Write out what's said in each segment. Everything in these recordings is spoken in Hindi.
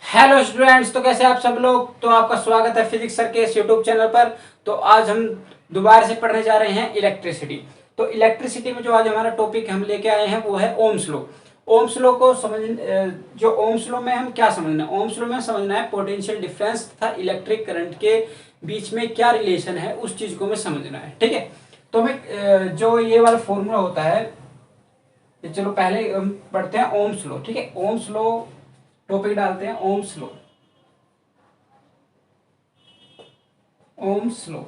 हेलो स्टूडेंट्स, तो कैसे आप सब लोग। तो आपका स्वागत है फिजिक्स सर के इस यूट्यूब चैनल पर। तो आज हम दोबारा से पढ़ने जा रहे हैं इलेक्ट्रिसिटी। तो इलेक्ट्रिसिटी में जो आज हमारा टॉपिक हम लेके आए हैं वो है ओम्स लॉ। ओम्स लॉ को समझ जो ओम्स लॉ में हम क्या समझना है, ओम्स लॉ में समझना है पोटेंशियल डिफरेंस तथा इलेक्ट्रिक करंट के बीच में क्या रिलेशन है, उस चीज को हमें समझना है। ठीक है, तो हमें जो ये वाला फॉर्मूला होता है, चलो पहले हम पढ़ते हैं ओम्स लॉ। ठीक है, ओम्स लॉ टॉपिक डालते हैं ओम्स लॉ। ओम्स लॉ,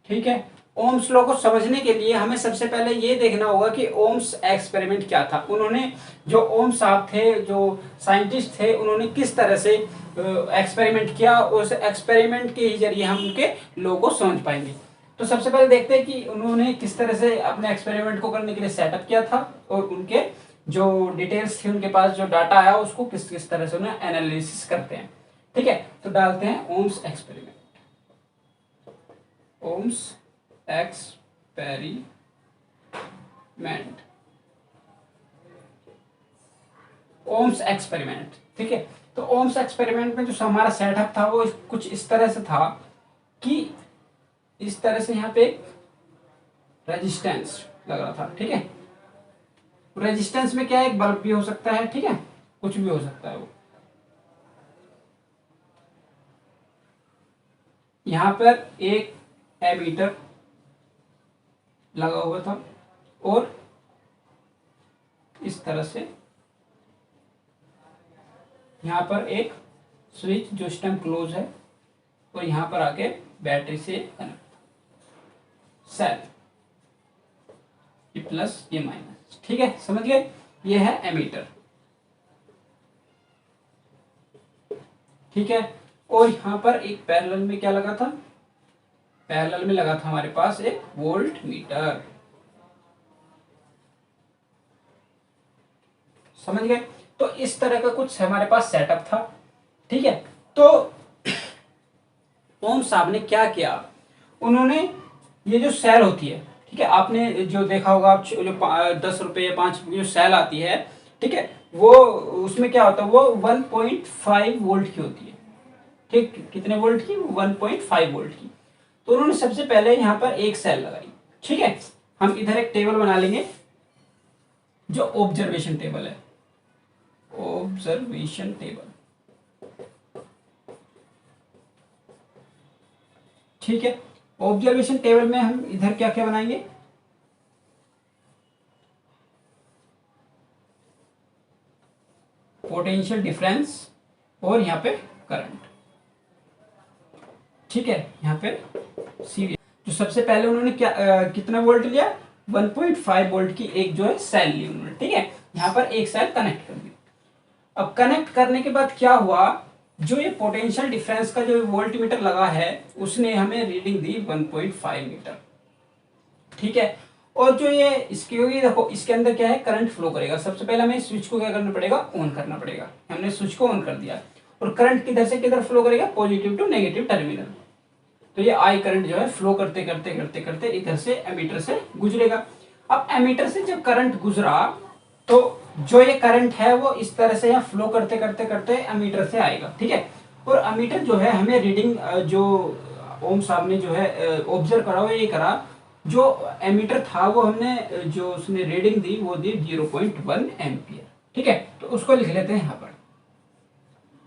ठीक है। ओम्स लॉ को समझने के लिए हमें सबसे पहले ये देखना होगा कि ओम्स एक्सपेरिमेंट क्या था। उन्होंने जो ओम्स साहब थे, जो साइंटिस्ट थे, उन्होंने किस तरह से एक्सपेरिमेंट किया, उस एक्सपेरिमेंट के ही जरिए हम उनके लॉ को समझ पाएंगे। तो सबसे पहले देखते हैं कि उन्होंने किस तरह से अपने एक्सपेरिमेंट को करने के लिए सेटअप किया था, और उनके जो डिटेल्स थी, उनके पास जो डाटा आया उसको किस किस तरह से उन्हें एनालिसिस करते हैं। ठीक है, तो डालते हैं Ohm's experiment. Ohm's experiment, Ohm's experiment. ठीक है, तो ओम्स एक्सपेरिमेंट में जो हमारा सेटअप था वो कुछ इस तरह से था कि इस तरह से यहाँ पे रेजिस्टेंस लग रहा था। ठीक है, रेजिस्टेंस में क्या है, एक बल्ब भी हो सकता है, ठीक है, कुछ भी हो सकता है वो। यहां पर एक एमीटर लगा हुआ था, और इस तरह से यहां पर एक स्विच जो इस टाइम क्लोज है, और यहां पर आके बैटरी से कनेक्ट, सेल, ये प्लस ये माइनस। ठीक है, समझ गए, ये है एमीटर। ठीक है, और यहां पर एक पैरेलल में क्या लगा था, पैरेलल में लगा था हमारे पास एक वोल्ट मीटर। समझ गए, तो इस तरह का कुछ हमारे पास सेटअप था। ठीक है, तो ओम साहब ने क्या किया, उन्होंने ये जो सेल होती है, ठीक है, आपने जो देखा होगा, आप जो 10 रुपए या 5 रुपए जो सेल आती है, ठीक है, वो उसमें क्या होता है, वो 1.5 वोल्ट की होती है। ठीक, कितने वोल्ट की, 1.5 वोल्ट की। तो उन्होंने सबसे पहले यहाँ पर एक सेल लगाई। ठीक है, हम इधर एक टेबल बना लेंगे जो ऑब्जर्वेशन टेबल है, ऑब्जर्वेशन टेबल। ठीक है, ऑब्जर्वेशन टेबल में हम इधर क्या क्या बनाएंगे, पोटेंशियल डिफरेंस, और यहाँ पे करंट। ठीक है, यहाँ पे सीरीज। तो सबसे पहले उन्होंने क्या कितना वोल्ट लिया, 1.5 वोल्ट की एक जो है सेल ली उन्होंने। ठीक है, यहाँ पर एक सेल कनेक्ट कर दी। अब कनेक्ट करने के बाद क्या हुआ, जो ये पोटेंशियल डिफरेंस का जो वोल्ट मीटर लगा है, उसने हमें रीडिंग दी 1.5 मीटर। ठीक है, और जो ये इसकी होगी, देखो इसके अंदर क्या है, करंट फ्लो करेगा। सबसे पहले हमें स्विच को क्या करना पड़ेगा, ऑन करना पड़ेगा। हमने स्विच को ऑन कर दिया, और करंट किधर से किधर फ्लो करेगा, पॉजिटिव टू नेगेटिव टर्मिनल। तो ये आई करंट जो है फ्लो करते करते करते करते इधर से एमीटर से गुजरेगा। अब एमीटर से जब करंट गुजरा, तो जो ये करंट है वो इस तरह से यहाँ फ्लो करते करते करते एमीटर से आएगा। ठीक है, और एमीटर जो है हमें रीडिंग, जो ओम साहब ने जो है ऑब्जर्व करा, वो ये करा, जो एमीटर था वो हमने जो उसने रीडिंग दी वो दी 0.1 एम्पियर। ठीक है, तो उसको लिख लेते हैं यहाँ पर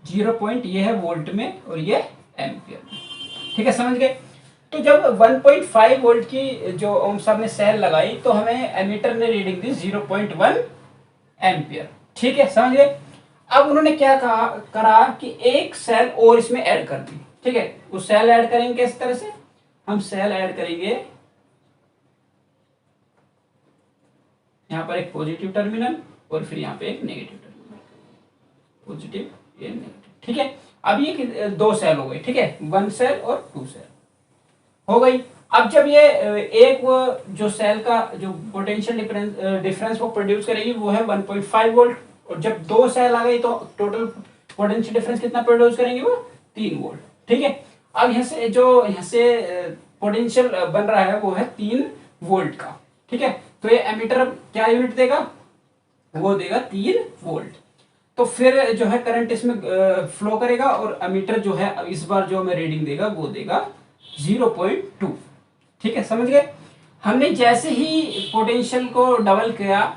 0. ये है वोल्ट में, और ये एम्पियर में। ठीक है, समझ गए। तो जब 1.5 वोल्ट की जो ओम साहब ने सेल लगाई, तो हमें एमीटर ने रीडिंग दी 0.1 एम्पियर। ठीक है, समझ गए। अब उन्होंने क्या कहा करा कि एक सेल और इसमें ऐड कर दी। ठीक है, वो सेल ऐड करेंगे किस तरह से, हम सेल ऐड करेंगे यहां पर एक पॉजिटिव टर्मिनल, और फिर यहाँ पे एक नेगेटिव टर्मिनल, पॉजिटिव ये नेगेटिव। ठीक है, अब ये 2 सेल हो गए। ठीक है, 1 सेल और 2 सेल हो गई। अब जब ये एक वो जो सेल का जो पोटेंशियल डिफरेंस वो प्रोड्यूस करेगी वो है 1.5 वोल्ट, और जब 2 सेल आ गई तो टोटल पोटेंशियल डिफरेंस कितना प्रोड्यूस करेंगे, वो 3 वोल्ट। ठीक है, अब यहाँ से पोटेंशियल बन रहा है वो है 3 वोल्ट का। ठीक है, तो ये एमीटर क्या यूनिट देगा, वो देगा 3 वोल्ट। तो फिर जो है करंट इसमें फ्लो करेगा और अमीटर जो है इस बार जो हमें रीडिंग देगा वो देगा 0.2। ठीक है, समझ गए। हमने जैसे ही पोटेंशियल को डबल किया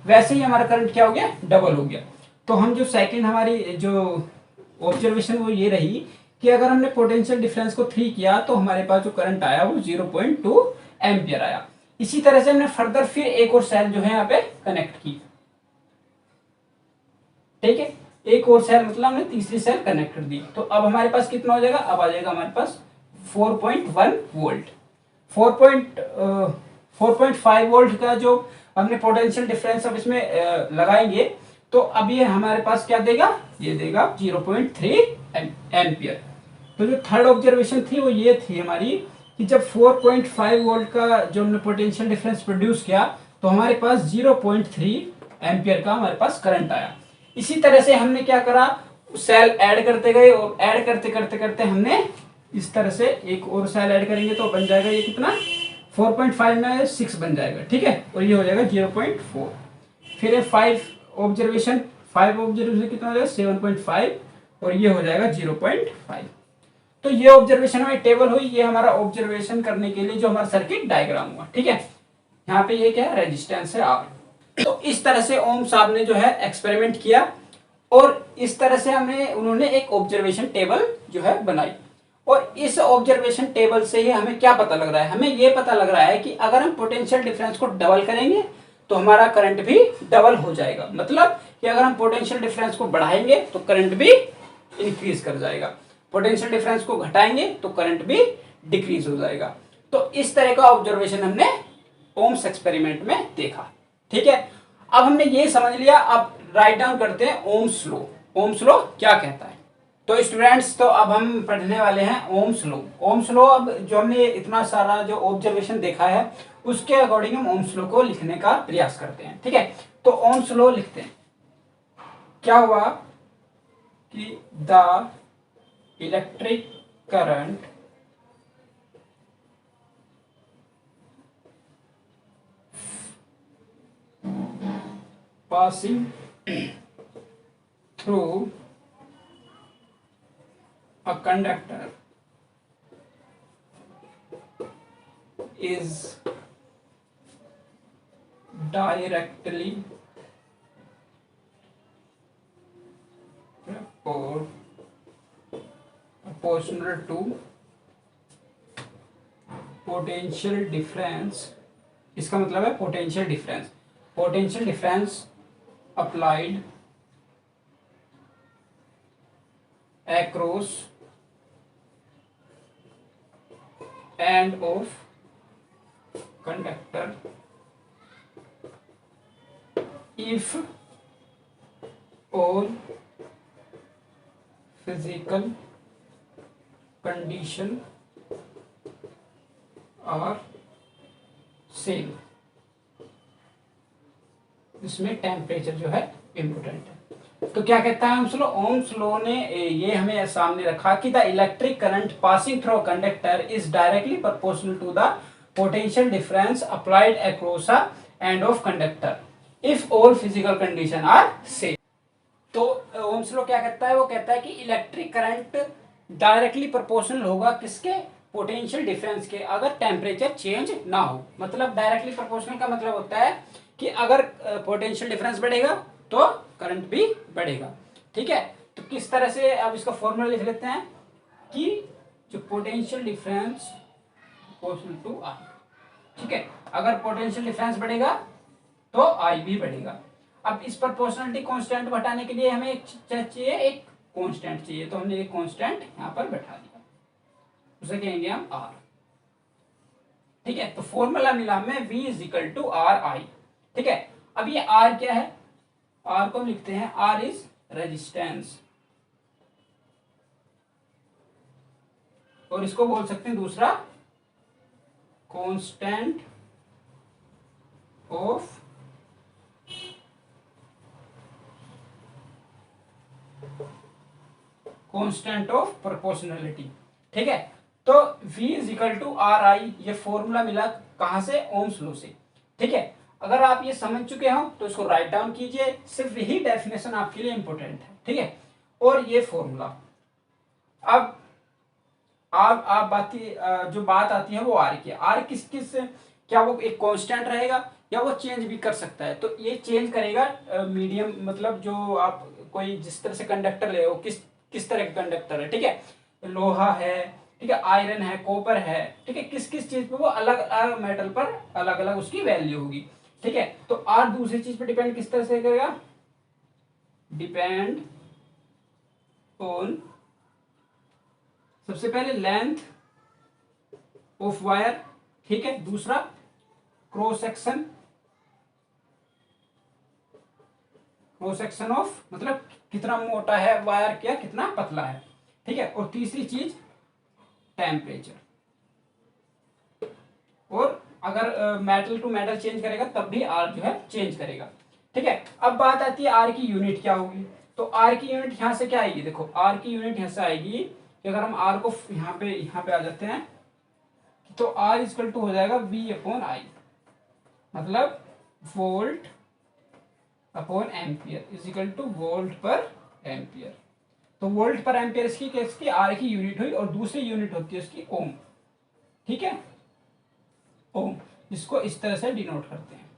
वैसे ही हमारा करंट क्या हो गया, डबल हो गया। तो हम जो सेकंड हमारी जो ऑब्जर्वेशन वो ये रही कि अगर हमने पोटेंशियल डिफरेंस को 3 किया तो हमारे पास जो करंट आया वो 0.2 एम्पियर आया। इसी तरह से हमने फर्दर फिर एक और सेल जो है यहाँ पे कनेक्ट की। ठीक है, एक और सेल मतलब हमने तीसरी सेल कनेक्ट कर दी। तो अब हमारे पास कितना हो जाएगा, अब आ जाएगा हमारे पास 4.1 वोल्ट। 4.5 वोल्ट का जो हमने पोटेंशियल डिफरेंस अब इसमें लगाएंगे तो अब ये हमारे पास क्या देगा, ये देगा 0.3 एम्पियर। तो जो थर्ड ऑब्जर्वेशन थी वो ये थी हमारी कि जब 4.5 वोल्ट का जो हमने पोटेंशियल डिफरेंस प्रोड्यूस किया तो हमारे पास 0.3 एम्पियर का हमारे पास करंट आया। इसी तरह से हमने क्या करा, सेल ऐड करते गए और ऐड करते करते करते हमने इस तरह से एक और सेल ऐड करेंगे तो बन जाएगा ये कितना, 4.5 में 6 बन जाएगा। ठीक है, और ये हो जाएगा 0.4। फिर 5 ऑब्जर्वेशन कितना हो जाएगा 7.5 और ये हो जाएगा 0.5। तो ये ऑब्जर्वेशन हमारी टेबल हुई, ये हमारा ऑब्जर्वेशन करने के लिए जो हमारा सर्किट डायग्राम हुआ। ठीक है, यहाँ पे ये क्या है, रेजिस्टेंस है आर। तो इस तरह से ओम साहब ने जो है एक्सपेरिमेंट किया और इस तरह से उन्होंने एक ऑब्जर्वेशन टेबल जो है बनाई। और इस ऑब्जर्वेशन टेबल से ही हमें क्या पता लग रहा है, हमें ये पता लग रहा है कि अगर हम पोटेंशियल डिफरेंस को डबल करेंगे तो हमारा करंट भी डबल हो जाएगा। मतलब कि अगर हम पोटेंशियल डिफरेंस को बढ़ाएंगे तो करंट भी इंक्रीज कर जाएगा, पोटेंशियल डिफरेंस को घटाएंगे तो करंट भी डिक्रीज हो जाएगा। तो इस तरह का ऑब्जर्वेशन हमने ओम्स एक्सपेरिमेंट में देखा। ठीक है, अब हमने ये समझ लिया, अब राइट डाउन करते हैं ओम्स लॉ। ओम्स लॉ क्या कहता है। तो स्टूडेंट्स, तो अब हम पढ़ने वाले हैं ओम्स लॉ। ओम्स लॉ, अब जो हमने इतना सारा जो ऑब्जर्वेशन देखा है उसके अकॉर्डिंग हम ओम्स लॉ को लिखने का प्रयास करते हैं। ठीक है, तो ओम्स लॉ लिखते हैं। क्या हुआ कि the electric current passing through a conductor is directly proportional to potential difference। इसका मतलब है potential difference applied across end of conductor if all physical condition are same। इसमें टेम्परेचर जो है इम्पोर्टेंट है। तो क्या कहता है ओम्स लॉ, ओम्स लॉ ने ये हमें सामने रखा कि the electric current passing through conductor is directly proportional to the potential difference applied across a end of conductor if all physical condition are same. तो ओम्स लॉ क्या कहता है, वो कहता है कि इलेक्ट्रिक करंट डायरेक्टली प्रोपोर्शनल होगा किसके, पोटेंशियल डिफरेंस के, अगर टेम्परेचर चेंज ना हो। मतलब डायरेक्टली प्रोपोर्शनल का मतलब होता है कि अगर पोटेंशियल डिफरेंस बढ़ेगा तो करंट भी बढ़ेगा। ठीक है, तो किस तरह से, अब इसका फॉर्मूला लिख लेते हैं कि जो पोटेंशियल डिफरेंस प्रोपोर्शनल टू आई। ठीक है, अगर पोटेंशियल डिफरेंस बढ़ेगा तो आई भी बढ़ेगा। अब इस प्रोपोर्शनलिटी कांस्टेंट बढ़ाने के लिए हमें एक चाहिए, एक कांस्टेंट चाहिए, तो हमने एक कांस्टेंट यहाँ पर बैठा दिया, उसे कहेंगे हम आर। ठीक है, तो फॉर्मूला मिला हमें V is equal to R I. ठीक है, अब ये R क्या है, R को हम लिखते हैं R इज रेजिस्टेंस, और इसको बोल सकते हैं दूसरा कांस्टेंट ऑफ प्रोपोर्शनलिटी। ठीक है, तो V is equal to R I, ये फॉर्मूला मिला कहां से, ओम्स लॉ से। ठीक है, अगर आप ये समझ चुके हो तो इसको राइट डाउन कीजिए, सिर्फ यही डेफिनेशन आपके लिए इंपॉर्टेंट है, ठीक है। और ये फॉर्मूला, अब आप जो बात आती है वो आर की, आर किस किस, क्या वो एक कांस्टेंट रहेगा या वो चेंज भी कर सकता है? तो ये चेंज करेगा मीडियम, मतलब जो आप कोई जिस तरह से कंडक्टर ले, वो किस किस तरह का कंडक्टर है, ठीक है, लोहा है, ठीक है, आयरन है, कॉपर है, ठीक है, किस किस चीज पे वो अलग अलग मेटल पर अलग अलग उसकी वैल्यू होगी, ठीक है। तो आर दूसरी चीज पे डिपेंड किस तरह से करेगा, डिपेंड ऑन सबसे पहले लेंथ ऑफ वायर, ठीक है, दूसरा cross section, cross section of मतलब कितना मोटा है वायर, क्या कितना पतला है, ठीक है, और तीसरी चीज टेम्परेचर। और अगर मेटल टू मेटल चेंज करेगा तब भी आर जो है चेंज करेगा, ठीक है। अब बात आती है आर की यूनिट क्या होगी। तो आर की यूनिट यहां से क्या आएगी, देखो आर की यूनिट यहां से आएगी कि अगर हम आर को यहाँ पे आ जाते हैं तो आर इक्वल टू हो जाएगा वी अपॉन आई, मतलब volt upon ampere is equal two volt पर एम्पियर। तो वोल्ट पर एम्पियर इसकी आर की यूनिट हुई, और दूसरी यूनिट होती है उसकी ओम, ठीक है, ओम, जिसको इस तरह से डिनोट करते हैं,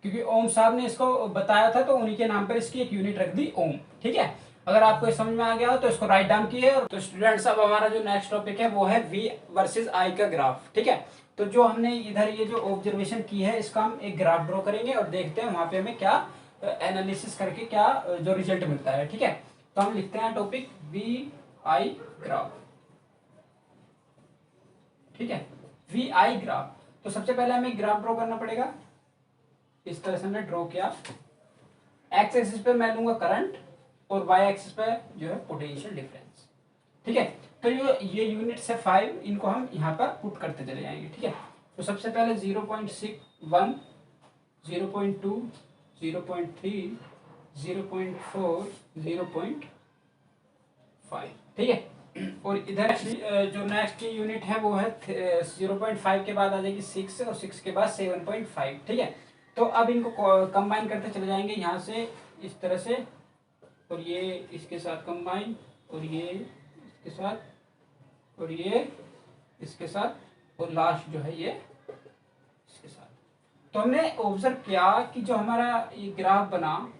क्योंकि ओम साहब ने इसको बताया था तो उन्हीं के नाम पर इसकी एक यूनिट रख दी ओम, ठीक है। अगर आपको ये समझ में आ गया हो तो इसको राइट डाउन किए। और तो स्टूडेंट्स अब हमारा जो नेक्स्ट टॉपिक है वो है वी वर्सेस आई का ग्राफ, ठीक है। तो जो हमने इधर ये जो ऑब्जर्वेशन की है इसका हम एक ग्राफ ड्रॉ करेंगे और देखते हैं वहां पे हमें क्या एनालिसिस करके क्या जो रिजल्ट मिलता है, ठीक है। तो हम लिखते हैं टॉपिक वी आई ग्राफ, ठीक है, वी आई ग्राफ। तो सबसे पहले हमें ग्राफ ड्रॉ करना पड़ेगा, इस तरह से हमने ड्रॉ किया। एक्स एक्सिस पे मैं लूंगा करंट और वाई एक्सिस पे जो है पोटेंशियल डिफरेंस, ठीक है। तो ये यूनिट्स है 5, इनको हम यहाँ पर पुट करते चले जाएंगे, ठीक है। तो सबसे पहले 0.61, 0.2, 0.3, 0.4, 0.5, ठीक है। और इधर जो नेक्स्ट यूनिट है वो है 0.5 के बाद आ जाएगी 6 और 6 के बाद 7.5, ठीक है। तो अब इनको कंबाइन करते चले जाएंगे यहाँ से इस तरह से, और ये इसके साथ कंबाइन, और ये इसके साथ, और ये इसके साथ, और लास्ट जो है ये इसके साथ। तो हमने ऑब्जर्व किया कि जो हमारा ये ग्राफ बना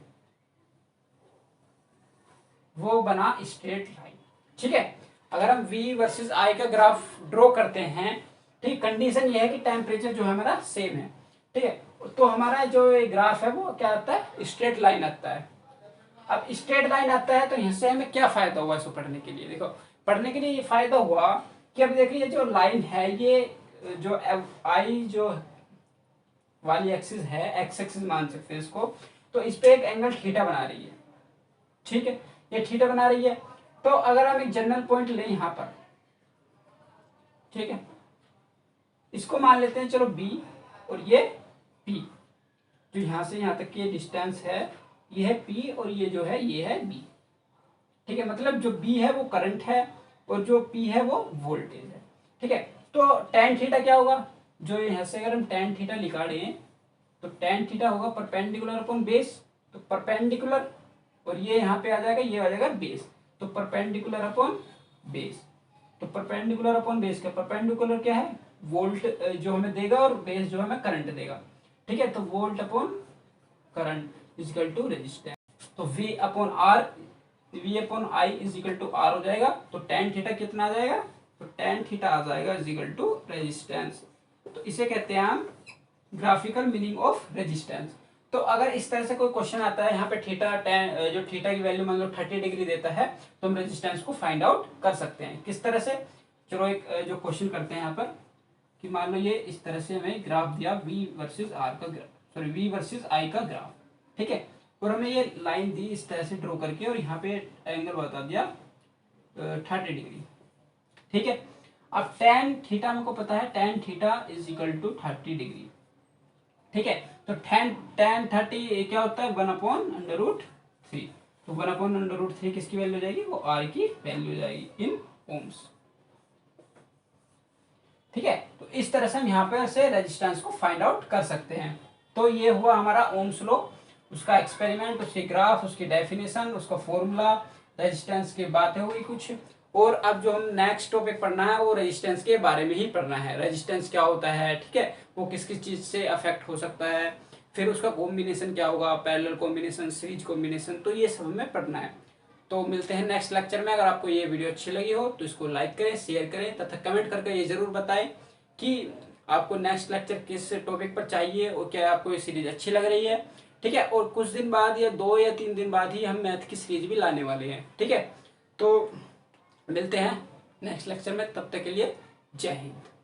वो बना स्ट्रेट लाइन, ठीक है। अगर हम V वर्सेस I का ग्राफ ड्रॉ करते हैं, ठीक, कंडीशन ये है कि टेम्परेचर जो है हमारा सेम है, ठीक है। तो हमारा जो ग्राफ है वो क्या आता है, स्ट्रेट लाइन आता है। अब स्ट्रेट लाइन आता है तो यहाँ से हमें क्या फायदा हुआ इसको पढ़ने के लिए, देखो पढ़ने के लिए ये फायदा हुआ कि अब देखिए जो लाइन है ये जो आई जो वाली एक्सिस है, एक्स एक्सिस मान सकते हैं इसको, तो इस पे एक एंगल थीटा बना रही है, ठीक है, ये थीटा बना रही है। तो अगर हम एक जनरल पॉइंट लें यहां पर, ठीक है, इसको मान लेते हैं चलो बी, और ये पी, जो यहां से यहां तक की डिस्टेंस है ये है पी, और ये जो है ये है बी, ठीक है। मतलब जो बी है वो करंट है और जो पी है वो वोल्टेज है, ठीक है। तो टेन थीटा क्या होगा, जो यहां से अगर हम टेन थीटा निकालें तो टेन थीटा होगा परपेंडिकुलर अपॉन बेस, तो परपेंडिकुलर, और ये यहाँ पे आ जाएगा, ये आ जाएगा बेस, तो परपेंडिकुलर अपॉन बेस, तो परपेंडिकुलर अपॉन बेस का परपेंडिकुलर क्या है, वोल्ट जो हमें देगा, और बेस जो हमें करंट देगा, ठीक है। तो volt upon current is equal to resistance, तो V upon R, V upon I is equal to R हो जाएगा। तो टेन थीटा कितना आ जाएगा, तो टेन थीटा आ जाएगा इज इक्वल टू रेजिस्टेंस। तो इसे कहते हैं हम ग्राफिकल मीनिंग ऑफ रेजिस्टेंस। तो अगर इस तरह से कोई क्वेश्चन आता है यहाँ पे थीटा टेन, जो थीटा की वैल्यू मान लो 30 डिग्री देता है, तो हम रेजिस्टेंस को फाइंड आउट कर सकते हैं किस तरह से। चलो एक जो क्वेश्चन करते हैं यहाँ पर कि मान लो ये इस तरह से हमें ग्राफ दिया V वर्सेस आर का graph, sorry V versus I का ग्राफ, ठीक है। और हमें ये लाइन दी इस तरह से ड्रॉ करके, और यहाँ पे एंगल बता दिया 30 डिग्री, ठीक है। अब टेन थीटा हमको पता है, tan theta is equal to 30 degree, ठीक है। तो टेन 30 क्या होता है, 1/√3, तो 1/√3 किसकी वैल्यू हो जाएगी, वो आर की वैल्यू हो जाएगी इन ओम्स, ठीक है। तो इस तरह से हम यहाँ पर से रेजिस्टेंस को फाइंड आउट कर सकते हैं। तो ये हुआ हमारा ओम्स लॉ, उसका एक्सपेरिमेंट, उसकी ग्राफ, उसकी डेफिनेशन, उसका फॉर्मूला, रेजिस्टेंस की बातें हुई कुछ। और अब जो हम नेक्स्ट टॉपिक पढ़ना है वो रेजिस्टेंस के बारे में ही पढ़ना है। रेजिस्टेंस क्या होता है, ठीक है, वो किस किस चीज से अफेक्ट हो सकता है, फिर उसका कॉम्बिनेशन क्या होगा, पैरेलल कॉम्बिनेशन, सीरीज कॉम्बिनेशन, तो ये सब हमें पढ़ना है। तो मिलते हैं नेक्स्ट लेक्चर में। अगर आपको ये वीडियो अच्छी लगी हो तो इसको लाइक करें, शेयर करें तथा कमेंट करके ये जरूर बताएं कि आपको नेक्स्ट लेक्चर किस टॉपिक पर चाहिए और क्या आपको ये सीरीज अच्छी लग रही है, ठीक है। और कुछ दिन बाद या 2 या 3 दिन बाद ही हम मैथ की सीरीज भी लाने वाले हैं, ठीक है। तो मिलते हैं नेक्स्ट लेक्चर में, तब तक के लिए जय हिंद।